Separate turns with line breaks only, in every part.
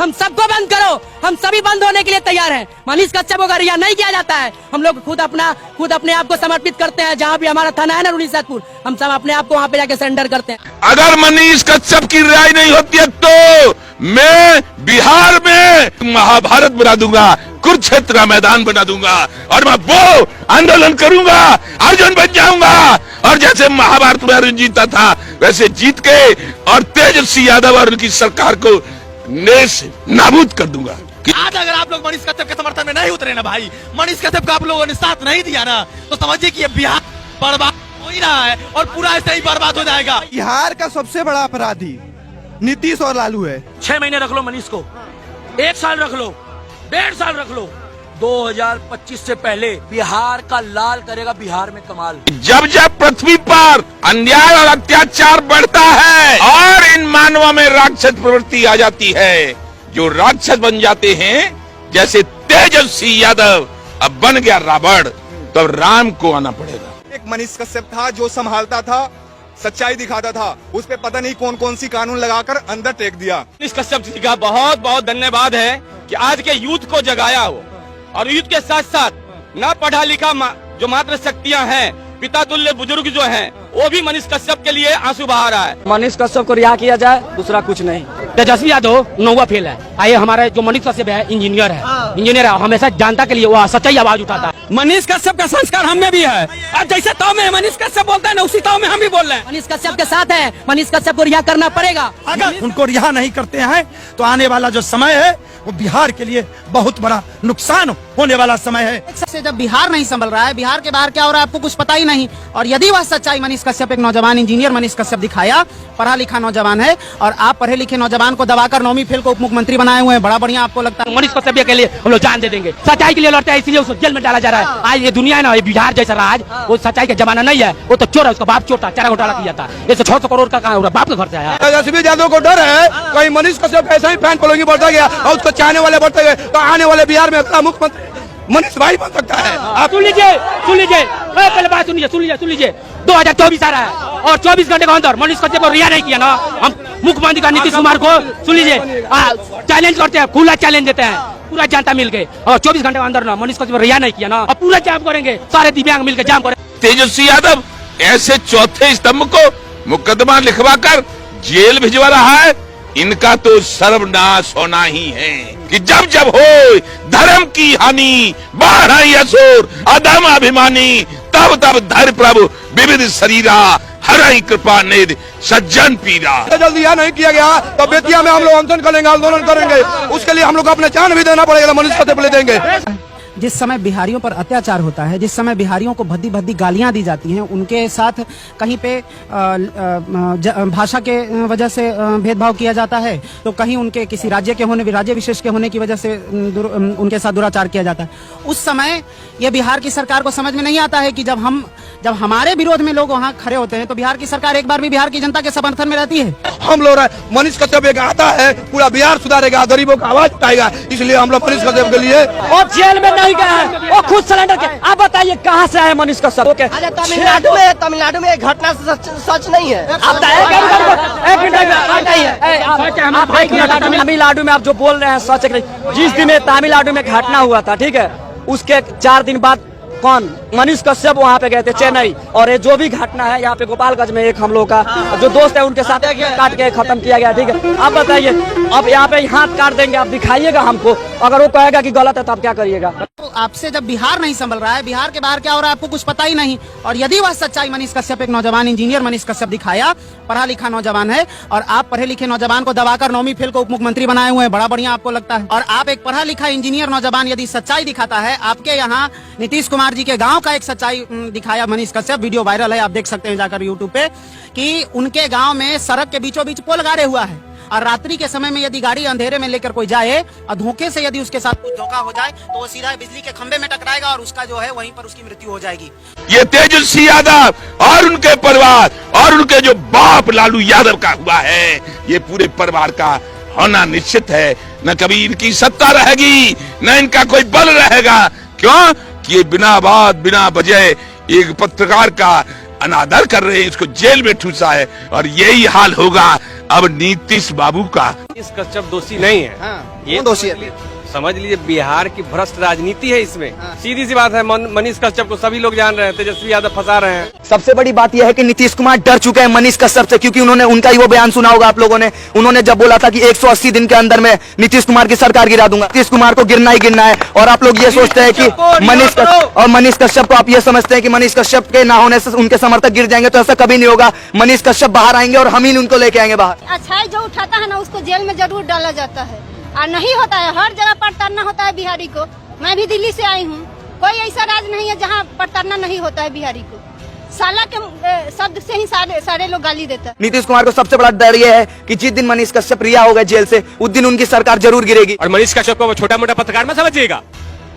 हम सबको बंद करो, हम सभी बंद होने के लिए तैयार हैं। मनीष कश्यप को रिहा नहीं किया जाता है, हम लोग खुद अपने आप को समर्पित करते हैं। जहाँ भी हमारा थाना है ना रुनीसैदपुर, हम सब अपने आप को वहाँ पे जाके सरेंडर करते हैं।
अगर मनीष कश्यप की रिहाई नहीं होती है तो मैं बिहार में महाभारत बना दूंगा, कुरुक्षेत्र का मैदान बना दूंगा और मैं वो आंदोलन करूंगा, अर्जुन बन जाऊंगा और जैसे महाभारत में अर्जुन जीता था वैसे जीत के और तेजस्वी यादव और उनकी सरकार को नेस नाबूद कर दूंगा।
आज अगर आप लोग मनीष कश्यप के समर्थन में नहीं उतरे ना भाई, मनीष कश्यप का आप लोगों ने साथ नहीं दिया ना, तो समझिए कि ये बिहार बर्बाद हो ही रहा है और पूरा ऐसे ही बर्बाद हो जाएगा।
बिहार का सबसे बड़ा अपराधी नीतीश और लालू है।
6 महीने रख लो मनीष को, 1 साल रख लो, 1.5 साल रख लो, 2025 से पहले बिहार का लाल करेगा बिहार में कमाल।
जब जब पृथ्वी पर अन्याय और अत्याचार बढ़ता है और इन मानवों में राक्षस प्रवृत्ति आ जाती है, जो राक्षस बन जाते हैं जैसे तेजस्वी यादव अब बन गया रावण, तो राम को आना पड़ेगा।
एक मनीष कश्यप था जो संभालता था, सच्चाई दिखाता था, उस पे पता नहीं कौन कौन सी कानून लगाकर अंदर टेक दिया।
मनीष कश्यप जी का बहुत बहुत धन्यवाद है कि आज के यूथ को जगाया हो और यूथ के साथ साथ न पढ़ा लिखा जो मात्र शक्तियां हैं, पिता तुल्य बुजुर्ग जो हैं, वो भी मनीष कश्यप के लिए आंसू बहा रहा है।
मनीष कश्यप को रिहा किया जाए, दूसरा कुछ नहीं। तेजस्वी यादव 9वां फेल है। आइए हमारे जो मनीष कश्यप है इंजीनियर है, हमेशा जनता के लिए वो सच्चाई आवाज उठाता है।
मनीष कश्यप का संस्कार हम में भी है, अब जैसे ताव में मनीष कश्यप बोलता है ना, उसी ताव में हम भी बोल रहे हैं।
मनीष कश्यप के साथ है, मनीष कश्यप को रिहा करना पड़ेगा।
अगर उनको रिहा नहीं करते हैं तो आने वाला जो समय है वो बिहार के लिए बहुत बड़ा नुकसान होने वाला समय है।
से जब बिहार नहीं संभल रहा है, बिहार के बाहर क्या हो रहा है आपको कुछ पता ही नहीं। और यदि वह सच्चाई मनीष कश्यप एक नौजवान इंजीनियर मनीष कश्यप दिखाया, पढ़ा लिखा नौजवान है, और आप पढ़े लिखे नौजवान को दबाकर 9वीं फेल को उप मुख्यमंत्री बनाए हुए हैं, बड़ा बढ़िया आपको लगता है।
मनीष कश्यप के लिए हम लोग जान दे देंगे, सच्चाई के लिए लड़ते हैं, इसलिए उसको जेल में डाला जा रहा है। आज ये दुनिया है ना, ये बिहार जैसा राज, वो सच्चाई का जमाना नहीं है। वो तो चोर है, उसका बाप चोर था, चारा घोटाला किया था, ये 600 करोड़ का कहाँ बाप के घर से आया।
तेजस्वी यादव को डर है कहीं मनीष कश्यप ऐसा ही फैन फॉलोइंग बढ़ता गया और उसको चाहने वाले बढ़ते गए तो आने वाले बिहार में अगला मुख्यमंत्री मनीष भाई बन सकता है।
आप सुन लीजिए, पहले बात सुन लीजिए, 2024 आ रहा है और 24 घंटे के अंदर मनीष कश्यप को रिहा नहीं किया ना, हम मुख्यमंत्री का नीतीश कुमार को सुन लीजिए चैलेंज करते हैं, खुला चैलेंज देते हैं, पूरा जनता मिल के, और 24 घंटे के अंदर ना मनीष कश्यप को रिहा नहीं किया ना, और पूरा जाम करेंगे, सारे दिव्यांग मिलकर जाम करेंगे।
तेजस्वी यादव ऐसे चौथे स्तंभ को मुकदमा लिखवा कर जेल भिजवा रहा है, इनका तो सर्वनाश होना ही है कि जब जब हो धर्म की हानि, बाढ़ असुर अधम अभिमानी, तब तब धर प्रभु विविध शरीरा, हरई कृपा निधि सज्जन पीरा।
जल्द रिहा नहीं किया गया तो बेतिया में हम लोग अनशन करेंगे, आंदोलन करेंगे, उसके लिए हम लोग अपने जान भी देना पड़ेगा, मनीष कश्यप ले देंगे।
जिस समय बिहारियों पर अत्याचार होता है, जिस समय बिहारियों को भद्दी भद्दी गालियां दी जाती हैं, उनके साथ कहीं पे भाषा के वजह से भेदभाव किया जाता है, तो कहीं उनके किसी राज्य के होने, राज्य विशेष के होने की वजह से उनके साथ दुराचार किया जाता है। उस समय ये बिहार की सरकार को समझ में नहीं आता है कि जब हमारे विरोध में लोग वहाँ खड़े होते हैं तो बिहार की सरकार एक बार भी बिहार की जनता के समर्थन में रहती है।
हम लोग मनीष कश्यप एक आता है, पूरा बिहार सुधारेगा, गरीबों का आवाज उठाएगा, इसलिए हम लोग मनीष कश्यप के लिए।
और जेल में नहीं गया है, वो खुद सिलेंडर के। आप बताइए कहाँ से आए मनीष कश्यप?
तमिलनाडु में घटना सच नहीं है।
तमिलनाडु में आप जो बोल रहे हैं सच नहीं। जिस दिन तमिलनाडु में घटना हुआ था, ठीक है, उसके 4 दिन बाद कौन मनीष कश्यप वहाँ पे गए थे चेन्नई, और ये जो भी घटना है यहाँ पे गोपालगंज में एक हम लोग का जो दोस्त है उनके साथ काट के खत्म किया गया, ठीक है। आप बताइए, अब यहाँ पे हाथ काट देंगे, आप दिखाइएगा हमको, अगर वो कहेगा कि गलत है तो आप क्या करिएगा?
तो आपसे जब बिहार नहीं संभल रहा है, बिहार के बाहर क्या हो रहा है आपको कुछ पता ही नहीं। और यदि वह सच्चाई मनीष कश्यप एक नौजवान इंजीनियर मनीष कश्यप दिखाया, पढ़ा लिखा नौजवान है, और आप पढ़े लिखे नौजवान को दबाकर 9वीं फेल को उप मुख्यमंत्री बनाए हुए हैं, बड़ा बढ़िया आपको लगता है। और आप एक पढ़ा लिखा इंजीनियर नौजवान यदि सच्चाई दिखाता है, आपके यहाँ नीतीश कुमार जी के गाँव का एक सच्चाई दिखाया मनीष कश्यप, वीडियो वायरल है, आप देख सकते हैं जाकर यूट्यूब पे, कि उनके गाँव में सड़क के बीचों बीच पोल गाड़े हुआ है, और रात्रि के समय में यदि गाड़ी अंधेरे में लेकर कोई जाए और धोखे से यदि उसके साथ कुछ धोखा हो जाए तो वो सीधा बिजली के खंभे में टकराएगा और उसका जो है वहीं पर उसकी मृत्यु हो जाएगी।
ये तेजस्वी यादव और उनके परिवार और उनके जो बाप लालू यादव का हुआ है, ये पूरे परिवार का होना निश्चित है। न कभी इनकी सत्ता रहेगी, न इनका कोई बल रहेगा। क्यों कि ये बिना बात बिना वजह एक पत्रकार का अनादर कर रहे हैं, इसको जेल में ठूसा है, और यही हाल होगा अब नीतीश बाबू का
मनीष कश्यप दोषी नहीं है।
ये दोषी है।
समझ लीजिए बिहार की भ्रष्ट राजनीति है इसमें। सीधी सी बात है, मनीष कश्यप को सभी लोग जान रहे हैं, तेजस्वी यादव फंसा रहे हैं।
सबसे बड़ी बात यह है कि नीतीश कुमार डर चुके हैं मनीष कश्यप से, क्योंकि उन्होंने उनका ही वो बयान सुना होगा आप लोगों ने। उन्होंने जब बोला था कि 180 दिन के अंदर में नीतीश कुमार की सरकार गिरा दूंगा। नीतीश कुमार को गिरना ही गिरना है। और आप लोग ये सोचते हैं कि मनीष कश्यप को आप ये समझते हैं कि मनीष कश्यप के ना होने से उनके समर्थक गिर जाएंगे, तो ऐसा कभी नहीं होगा। मनीष कश्यप बाहर आएंगे और हम ही उनको लेके आएंगे बाहर।
अच्छाई जो उठाता है ना उसको जेल में जरूर डाला जाता है, और नहीं होता है हर जगह पड़तालना होता है बिहारी को। मैं भी दिल्ली से आई हूँ, कोई ऐसा राज्य नहीं है जहाँ पड़तालना नहीं होता है बिहारी को। साला के शब्द से ही सारे लोग गाली देता है।
नीतीश कुमार को सबसे बड़ा डर ये है कि जिस दिन मनीष कश्यप रिहा हो गए जेल से, उस दिन उनकी सरकार जरूर गिरेगी।
और मनीष कश्यप को वो छोटा मोटा पत्रकार मत समझिएगा,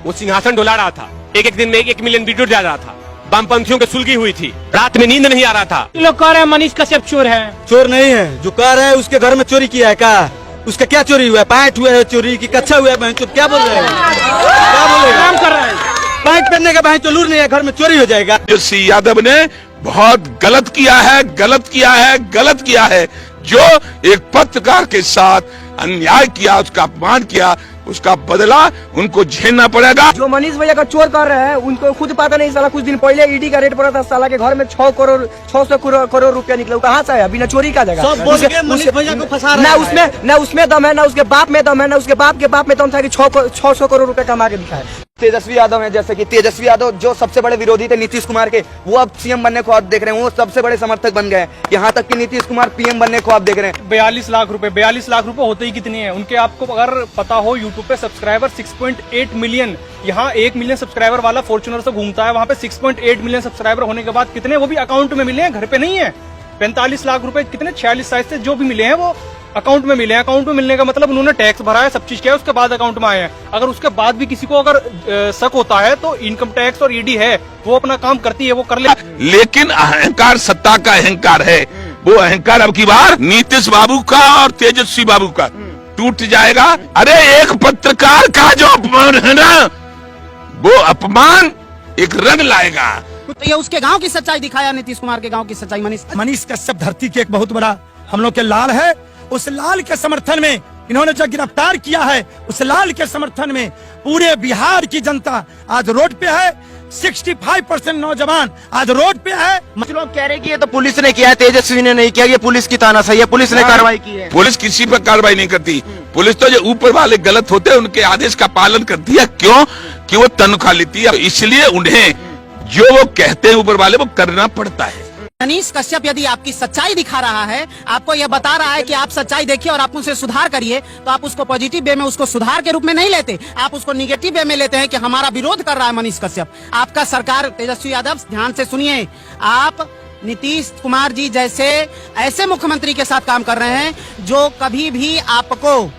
वो सिंहासन डुला रहा था। एक दिन में 1 मिलियन वीडियो डाल रहा था। वामपंथियों की सुलगी हुई थी, रात में नींद नहीं आ रहा था।
लोग कह रहे हैं मनीष कश्यप चोर है।
चोर नहीं है, जो कह रहे हैं उसके घर में चोरी किया है। क्या उसका क्या चोरी हुआ है? पैंट हुआ है चोरी की, कच्छा हुआ है बहन चोर? क्या बोल रहे हैं? क्या बोल रहे हैं? काम कर रहे हैं। पैंट पहनने का बहन चोर लूर नहीं है, घर में चोरी हो जाएगा।
तेजस्वी यादव ने बहुत गलत किया है, गलत किया है, गलत किया है। जो एक पत्रकार के साथ अन्याय किया, उसका अपमान किया, उसका बदला उनको झेलना पड़ेगा।
जो मनीष भैया का चोर कर रहे हैं उनको खुद पता नहीं। साला कुछ दिन पहले ईडी का रेड पड़ा था, साला के घर में 600 करोड़ रुपया निकला। कहाँ से है? बिना चोरी का जगह।
मनीष भैया को फंसा
ना उसमें दम है, ना उसके बाप में दम है, ना उसके बाप के बाप में दम था कि 600 करोड़ रुपया कमा के दिखा है।
तेजस्वी यादव है, जैसे कि तेजस्वी यादव जो सबसे बड़े विरोधी थे नीतीश कुमार के, वो अब सीएम बनने को आप देख रहे हैं। वो सबसे बड़े समर्थक बन गए। यहाँ तक कि नीतीश कुमार पीएम बनने को आप देख रहे हैं।
42 लाख रुपए होते ही कितने हैं उनके? आपको अगर पता हो, यूट्यूब पे सब्सक्राइबर 6.8 मिलियन। यहाँ 1 मिलियन सब्सक्राइबर वाला फॉर्च्यूनर से घूमता है, वहाँ पे 6.8 मिलियन सब्सक्राइबर होने के बाद कितने वो भी अकाउंट में मिले हैं, घर पे नहीं है। 45 लाख रुपए कितने 46 साइज से जो भी मिले हैं वो अकाउंट में मिले हैं। अकाउंट में मिलने का मतलब उन्होंने टैक्स भरा है, सब चीज किया है, उसके बाद अकाउंट में आए हैं। अगर उसके बाद भी किसी को अगर शक होता है तो इनकम टैक्स और ईडी है, वो अपना काम करती है, वो कर ले।
लेकिन अहंकार सत्ता का अहंकार है। वो अहंकार अब की बार नीतीश बाबू का और तेजस्वी बाबू का टूट जाएगा। अरे एक पत्रकार का जो अपमान है ना, वो अपमान एक रंग लाएगा।
तो ये उसके गांव की सच्चाई दिखाया, नीतीश कुमार के गांव की सच्चाई।
मनीष कश्यप धरती के एक बहुत बड़ा हम लोग के लाल है। उस लाल के समर्थन में इन्होंने जो गिरफ्तार किया है, उस लाल के समर्थन में पूरे बिहार की जनता आज रोड पे है। 65% नौजवान आज रोड पे है।
कुछ लोग कह रहे कि ये तो पुलिस ने किया है, तेजस्वी ने नहीं किया, ये पुलिस की तानाशाही है, पुलिस ने कार्रवाई की है।
पुलिस किसी पर कार्रवाई नहीं करती। पुलिस तो जो ऊपर वाले गलत होते हैं उनके आदेश का पालन करती है। क्यों? कि वो तनख्वाह लेती है, इसलिए उन्हें जो वो कहते हैं ऊपर वाले वो करना पड़ता है।
मनीष कश्यप यदि आपकी सच्चाई दिखा रहा है, आपको यह बता रहा है कि आप सच्चाई देखिए और आप उनसे सुधार करिए, तो आप उसको पॉजिटिव वे में, उसको सुधार के रूप में नहीं लेते, आप उसको निगेटिव वे में लेते हैं कि हमारा विरोध कर रहा है मनीष कश्यप। आपका सरकार, तेजस्वी यादव ध्यान से सुनिए, आप नीतीश कुमार जी जैसे ऐसे मुख्यमंत्री के साथ काम कर रहे हैं जो कभी भी आपको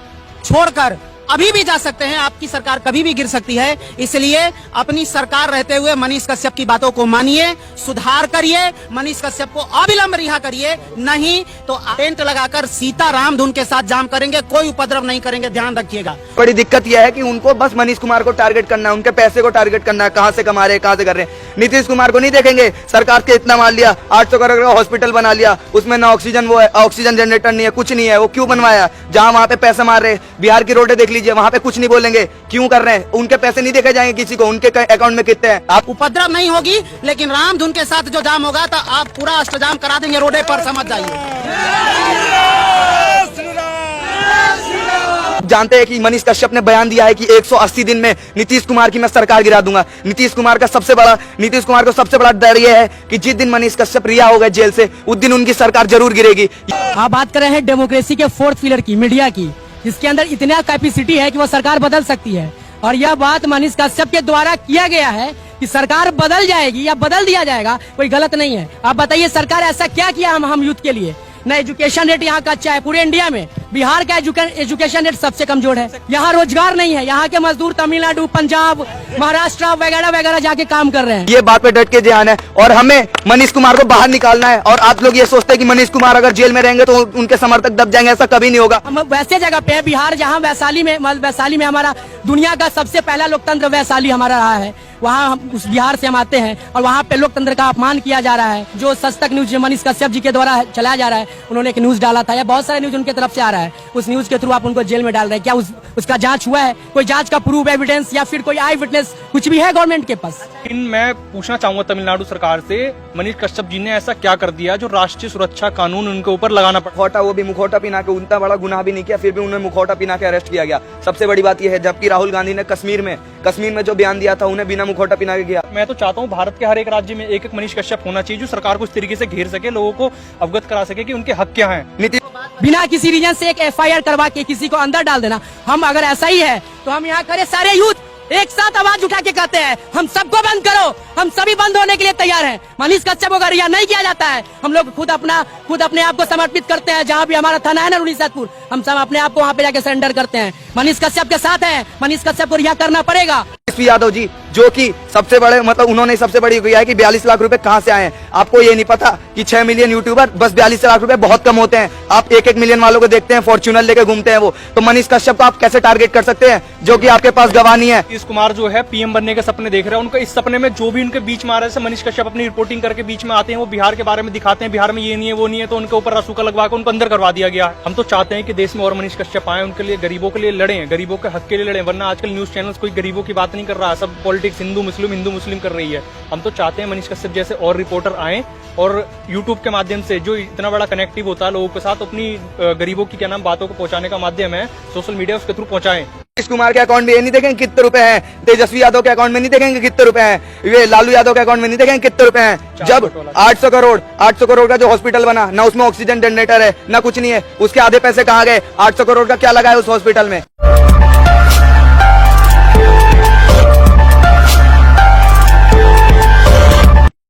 छोड़कर अभी भी जा सकते हैं। आपकी सरकार कभी भी गिर सकती है। इसलिए अपनी सरकार रहते हुए मनीष कश्यप की बातों को मानिए, सुधार करिए, मनीष कश्यप को अविलंब रिहा करिए, नहीं तो टेंट लगाकर सीताराम धुन के साथ जाम करेंगे, कोई उपद्रव नहीं करेंगे, ध्यान रखिएगा।
बड़ी दिक्कत यह है कि उनको बस मनीष कुमार को टारगेट करना है, उनके पैसे को टारगेट करना है, कहाँ से कमा रहे हैं, कहाँ से कर रहे हैं। नीतीश कुमार को नहीं देखेंगे। सरकार के इतना माल लिया, 800 करोड़ का हॉस्पिटल बना लिया, उसमें ना ऑक्सीजन वो है, ऑक्सीजन जनरेटर नहीं है, कुछ नहीं है। वो क्यों बनवाया? जहाँ वहाँ पे पैसे मार रहे। बिहार की रोडें देख लीजिए, वहाँ पे कुछ नहीं बोलेंगे। क्यों कर रहे हैं? उनके पैसे नहीं देखे जाएंगे किसी को, उनके अकाउंट में कितने हैं। आप
उपद्रव नहीं होगी, लेकिन राम धुन के साथ जो जाम होगा तो आप पूरा अष्टजाम करा देंगे रोडे पर, समझ जाइए।
जानते हैं कि मनीष कश्यप ने बयान दिया है कि 180 दिन में नीतीश कुमार की मैं सरकार गिरा दूंगा। नीतीश कुमार को सबसे बड़ा डर यह है कि जिस दिन मनीष कश्यप रिहा हो गए जेल से, उस दिन उनकी सरकार जरूर गिरेगी।
आप बात कर रहे हैं डेमोक्रेसी के 4th पिलर की, मीडिया की, जिसके अंदर इतना कैपेसिटी है कि वो सरकार बदल सकती है। और यह बात मनीष कश्यप के द्वारा किया गया है कि सरकार बदल जाएगी या बदल दिया जाएगा, कोई गलत नहीं है। आप बताइए सरकार ऐसा क्या किया हम यूथ के लिए? न एजुकेशन रेट यहाँ का अच्छा है, पूरे इंडिया में बिहार का एजुकेशन रेट सबसे कमजोर है। यहाँ रोजगार नहीं है, यहाँ के मजदूर तमिलनाडु, पंजाब, महाराष्ट्र वगैरह वगैरह जाके काम कर रहे हैं।
ये बात पे डट के ध्यान है और हमें मनीष कुमार को बाहर निकालना है। और आप लोग ये सोचते हैं कि मनीष कुमार अगर जेल में रहेंगे तो उनके समर्थक दब जाएंगे, ऐसा कभी नहीं होगा।
हम वैसे जगह पे है बिहार, जहाँ वैशाली में हमारा दुनिया का सबसे पहला लोकतंत्र वैशाली हमारा रहा है। वहाँ उस बिहार से हम आते हैं और वहाँ पे लोकतंत्र का अपमान किया जा रहा है। जो सच तक न्यूज मनीष कश्यप जी के द्वारा चलाया जा रहा है, उन्होंने एक न्यूज डाला था या बहुत सारे न्यूज उनके तरफ से आ रहा है, उस न्यूज के थ्रू आप उनको जेल में डाल रहे हैं। क्या उसका जांच हुआ है? कोई जांच का प्रूफ एविडेंस या फिर कोई आई विटनेस कुछ भी है गवर्नमेंट के पास?
लेकिन मैं पूछना चाहूंगा तमिलनाडु सरकार से, मनीष कश्यप जी ने ऐसा क्या कर दिया जो राष्ट्रीय सुरक्षा कानून उनके ऊपर लगाना पड़ा?
मुखौटा, वो भी मुखौटा पिना के, उतना बड़ा गुनाह भी नहीं किया, फिर भी उन्हें मुखौटा पिना के अरेस्ट किया गया। सबसे बड़ी बात यह है, जबकि राहुल गांधी ने कश्मीर में जो बयान दिया था, उन्हें बिना मुखौटा पिना के किया।
मैं तो चाहता हूँ भारत के हर एक राज्य में एक मनीष कश्यप होना चाहिए जो सरकार को इस तरीके से घेर सके, लोगों को अवगत करा सके कि उनके हक क्या हैं।
बिना किसी रीजन से एक FIR करवा के किसी को अंदर डाल देना, हम अगर ऐसा ही है तो हम यहाँ करे सारे यूथ एक साथ आवाज उठा के कहते हैं हम सबको बंद करो, हम सभी बंद होने के लिए तैयार हैं। मनीष कश्यप को अगर रिहा नहीं किया जाता है, हम लोग खुद अपने आप को समर्पित करते हैं। जहाँ भी हमारा थाना है ना रुनीसैदपुर, हम सब अपने आप को वहाँ पे जाके सरेंडर करते हैं। मनीष कश्यप के साथ हैं, मनीष कश्यप को रिहा करना पड़ेगा।
एसपी यादव जी, जो कि सबसे बड़े उन्होंने सबसे बड़ी किया है कि 42 लाख रुपए कहाँ से आए हैं। आपको ये नहीं पता कि 6 मिलियन यूट्यूबर, बस 42 लाख रुपए बहुत कम होते हैं। आप 1-1 मिलियन वालों को देखते हैं, फॉर्च्यूनर लेके घूमते हैं वो। तो मनीष कश्यप को आप कैसे टारगेट कर सकते हैं, जो कि आपके पास गवाह नहीं है?
नीतीश कुमार जो है PM बनने के सपने देख रहे हैं, उनको इस सपने में जो भी उनके बीच में आ रहा है, मनीष कश्यप अपनी रिपोर्टिंग करके बीच में आते हैं, वो बिहार के बारे में दिखाते हैं, बिहार में ये नहीं है वो नहीं है, तो उनके ऊपर रसूखा लगवा के उनको अंदर करवा दिया गया। हम तो चाहते हैं कि देश में और मनीष कश्यप आए, उनके लिए, गरीबों के लिए लड़ें, गरीबों के हक के लिए लड़ें, वरना आजकल न्यूज चैनल्स कोई गरीबों की बात नहीं कर रहा है, सब पॉलिटिक्स हिंदू मुस्लिम कर रही है। हम तो चाहते हैं मनीष कश्यप जैसे और रिपोर्टर आए और यूट्यूब के माध्यम से, जो इतना बड़ा कनेक्टिव होता है लोगों के साथ, अपनी गरीबों की बातों को पहुंचाने का माध्यम है सोशल मीडिया, उसके थ्रू पहुंचाएं।
नीतीश कुमार के अकाउंट में ये नहीं देखेंगे कितने रुपए हैं, तेजस्वी यादव के अकाउंट में नहीं देखेंगे कितने रुपए हैं, ये लालू यादव के अकाउंट में नहीं देखेंगे कितने रुपए हैं। जब 800 करोड़ का जो हॉस्पिटल बना, ना उसमें ऑक्सीजन जनरेटर है, ना कुछ नहीं है, उसके आधे पैसे कहाँ गए? 800 करोड़ का क्या लगा है उस हॉस्पिटल में?